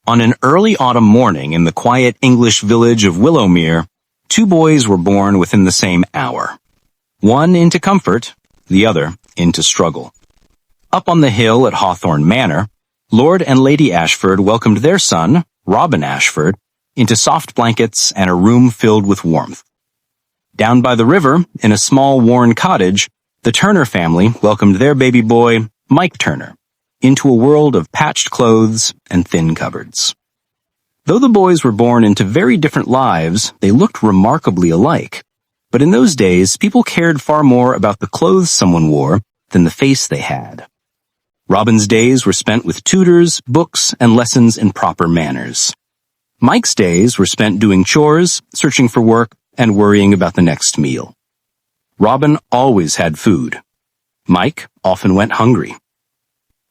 On an early autumn morning in the quiet English village of Willowmere, two boys were born within the same hour. One into comfort, the other into struggle. Up on the hill at Hawthorne Manor, Lord and Lady Ashford welcomed their son, Robin Ashford, into soft blankets and a room filled with warmth. Down by the river, in a small worn cottage, the Turner family welcomed their baby boy, Mike Turner, into a world of patched clothes and thin cupboards. Though the boys were born into very different lives, they looked remarkably alike. But in those days, people cared far more about the clothes someone wore than the face they had. Robin's days were spent with tutors, books, and lessons in proper manners. Mike's days were spent doing chores, searching for work, and worrying about the next meal. Robin always had food. Mike often went hungry.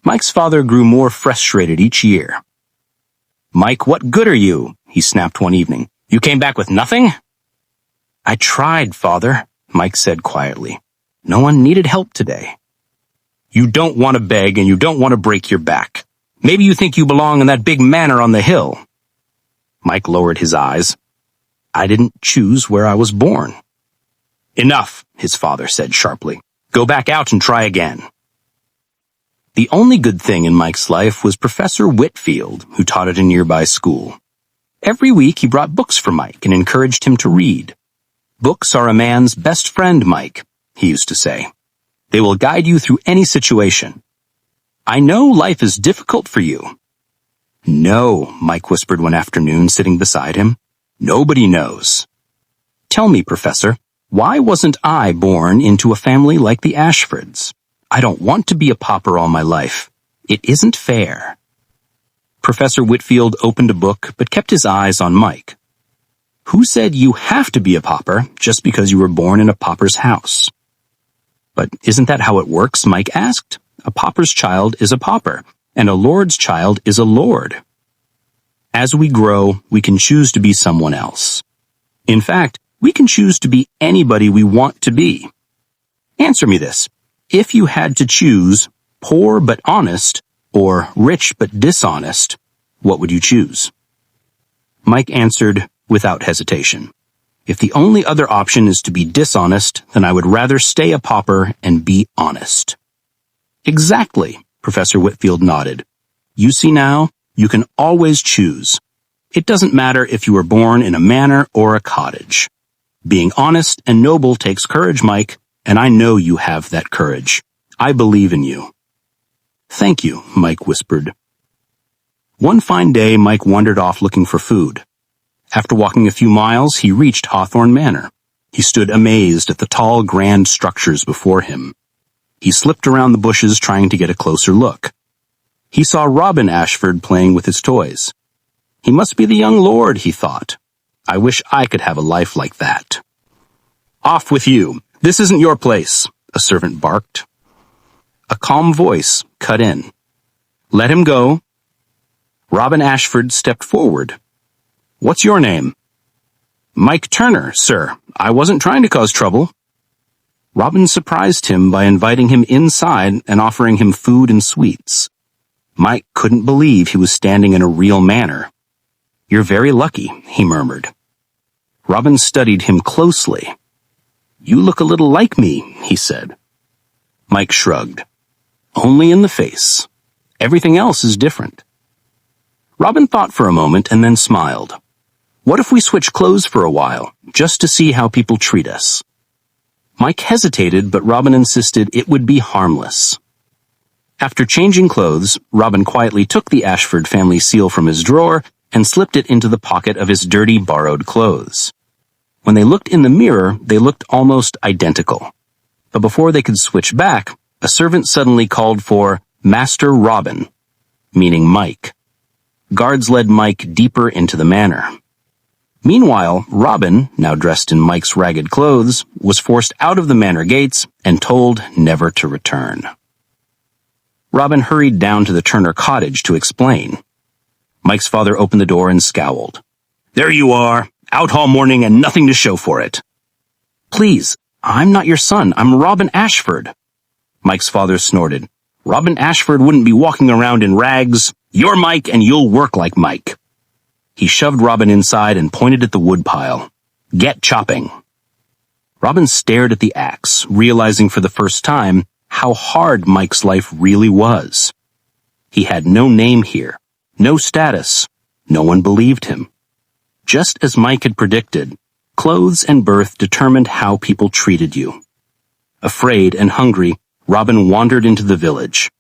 Mike's father grew more frustrated each year. "Mike, what good are you?" he snapped one evening. "You came back with nothing?" "I tried, Father," Mike said quietly. "No one needed help today." "You don't want to beg and you don't want to break your back. Maybe you think you belong in that big manor on the hill." Mike lowered his eyes. "I didn't choose where I was born." "Enough," his father said sharply. "Go back out and try again." The only good thing in Mike's life was Professor Whitfield, who taught at a nearby school. Every week he brought books for Mike and encouraged him to read. "Books are a man's best friend, Mike," he used to say. "They will guide you through any situation. I know life is difficult for you." "No," Mike whispered one afternoon, sitting beside him. "Nobody knows." "Tell me, Professor, why wasn't I born into a family like the Ashfords? I don't want to be a pauper all my life. It isn't fair." Professor Whitfield opened a book but kept his eyes on Mike. "Who said you have to be a pauper just because you were born in a pauper's house?" "But isn't that how it works?" Mike asked. "A pauper's child is a pauper, and a lord's child is a lord. As we grow, we can choose to be someone else. In fact, we can choose to be anybody we want to be. Answer me this. If you had to choose poor but honest or rich but dishonest, what would you choose?" Mike answered without hesitation. "If the only other option is to be dishonest, then I would rather stay a pauper and be honest." "Exactly," Professor Whitfield nodded. "You see now, you can always choose. It doesn't matter if you were born in a manor or a cottage. Being honest and noble takes courage, Mike, and I know you have that courage. I believe in you." "Thank you," Mike whispered. One fine day, Mike wandered off looking for food. After walking a few miles, he reached Hawthorne Manor. He stood amazed at the tall, grand structures before him. He slipped around the bushes trying to get a closer look. He saw Robin Ashford playing with his toys. He must be the young lord, he thought. I wish I could have a life like that. "Off with you! This isn't your place," a servant barked. A calm voice cut in. "Let him go." Robin Ashford stepped forward. "What's your name?" "Mike Turner, sir. I wasn't trying to cause trouble." Robin surprised him by inviting him inside and offering him food and sweets. Mike couldn't believe he was standing in a real manor. "You're very lucky," he murmured. Robin studied him closely. "You look a little like me," he said. Mike shrugged. "Only in the face. Everything else is different." Robin thought for a moment and then smiled. "What if we switch clothes for a while, just to see how people treat us?" Mike hesitated, but Robin insisted it would be harmless. After changing clothes, Robin quietly took the Ashford family seal from his drawer and slipped it into the pocket of his dirty, borrowed clothes. When they looked in the mirror, they looked almost identical. But before they could switch back, a servant suddenly called for Master Robin, meaning Mike. Guards led Mike deeper into the manor. Meanwhile, Robin, now dressed in Mike's ragged clothes, was forced out of the manor gates and told never to return. Robin hurried down to the Turner cottage to explain. Mike's father opened the door and scowled. "There you are, out all morning and nothing to show for it." "Please, I'm not your son. I'm Robin Ashford." Mike's father snorted. "Robin Ashford wouldn't be walking around in rags. "You're Mike and you'll work like Mike." He shoved Robin inside and pointed at the woodpile. "Get chopping." Robin stared at the axe, realizing for the first time how hard Mike's life really was. He had no name here, no status, no one believed him. Just as Mike had predicted, clothes and birth determined how people treated you. Afraid and hungry, Robin wandered into the village.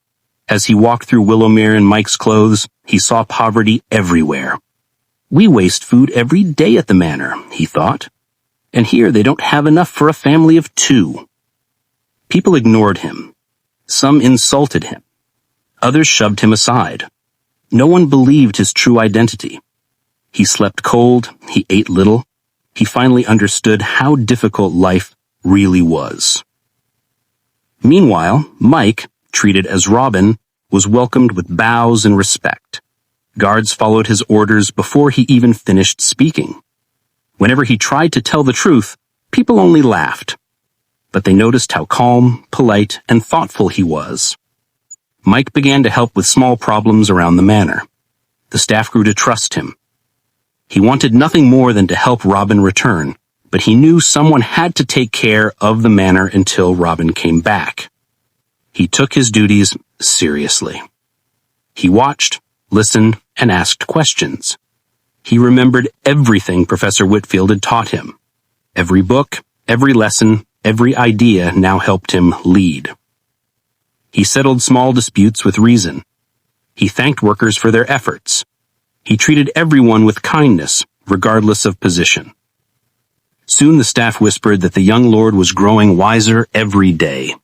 As he walked through Willowmere in Mike's clothes, he saw poverty everywhere. "We waste food every day at the manor," he thought. "And here they don't have enough for a family of 2. People ignored him. Some insulted him. Others shoved him aside. No one believed his true identity. He slept cold, he ate little. He finally understood how difficult life really was. Meanwhile, Mike, treated as Robin, was welcomed with bows and respect. Guards followed his orders before he even finished speaking. Whenever he tried to tell the truth, people only laughed. But they noticed how calm, polite, and thoughtful he was. Mike began to help with small problems around the manor. The staff grew to trust him. He wanted nothing more than to help Robin return, but he knew someone had to take care of the manor until Robin came back. He took his duties seriously. He watched, listened, and asked questions. He remembered everything Professor Whitfield had taught him. Every book, every lesson, every idea now helped him lead. He settled small disputes with reason. He thanked workers for their efforts. He treated everyone with kindness, regardless of position. Soon the staff whispered that the young lord was growing wiser every day.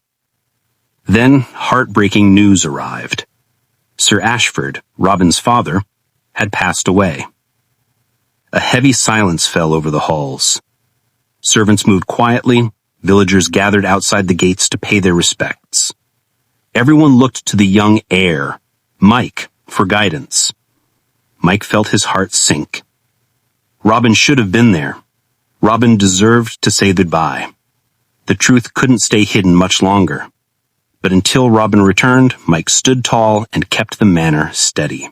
Then heartbreaking news arrived. Sir Ashford, Robin's father, had passed away. A heavy silence fell over the halls. Servants moved quietly, villagers gathered outside the gates to pay their respects. Everyone looked to the young heir, Mike, for guidance. Mike felt his heart sink. Robin should have been there. Robin deserved to say goodbye. The truth couldn't stay hidden much longer. But until Robin returned, Mike stood tall and kept the manor steady.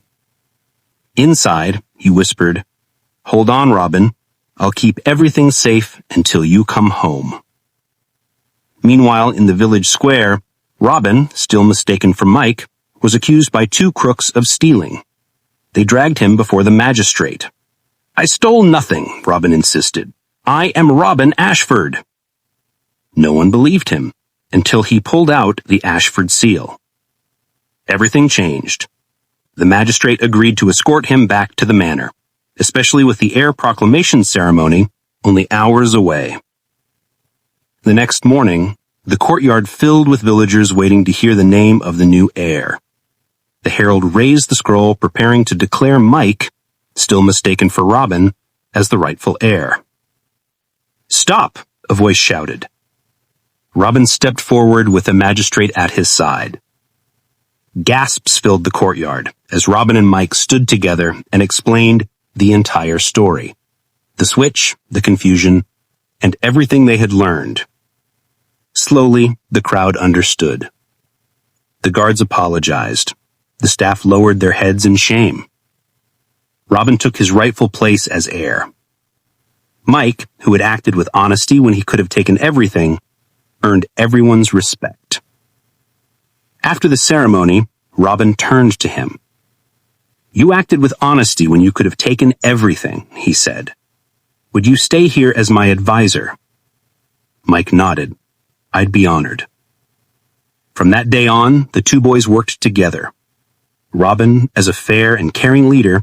Inside, he whispered, "Hold on, Robin. I'll keep everything safe until you come home." Meanwhile, in the village square, Robin, still mistaken for Mike, was accused by 2 crooks of stealing. They dragged him before the magistrate. "I stole nothing," Robin insisted. "I am Robin Ashford." No one believed him until he pulled out the Ashford seal. Everything changed. The magistrate agreed to escort him back to the manor, especially with the heir proclamation ceremony only hours away. The next morning, the courtyard filled with villagers waiting to hear the name of the new heir. The herald raised the scroll, preparing to declare Mike, still mistaken for Robin, as the rightful heir. "Stop!" a voice shouted. Robin stepped forward with the magistrate at his side. Gasps filled the courtyard as Robin and Mike stood together and explained the entire story. The switch, the confusion, and everything they had learned. Slowly, the crowd understood. The guards apologized. The staff lowered their heads in shame. Robin took his rightful place as heir. Mike, who had acted with honesty when he could have taken everything, earned everyone's respect. After the ceremony, Robin turned to him. "You acted with honesty when you could have taken everything," he said. "Would you stay here as my advisor?" Mike nodded. "I'd be honored." From that day on, the 2 boys worked together. Robin as a fair and caring leader,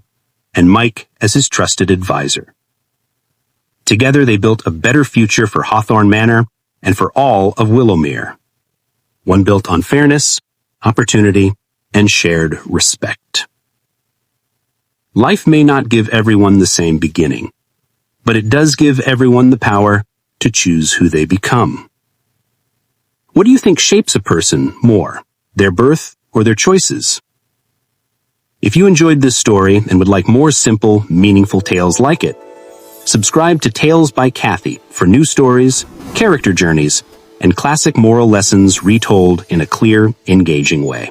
and Mike as his trusted advisor. Together they built a better future for Hawthorne Manor and for all of Willowmere. One built on fairness, opportunity, and shared respect. Life may not give everyone the same beginning, but it does give everyone the power to choose who they become. What do you think shapes a person more, their birth or their choices? If you enjoyed this story and would like more simple, meaningful tales like it, subscribe to Tales by Cathie for new stories, character journeys, and classic moral lessons retold in a clear, engaging way.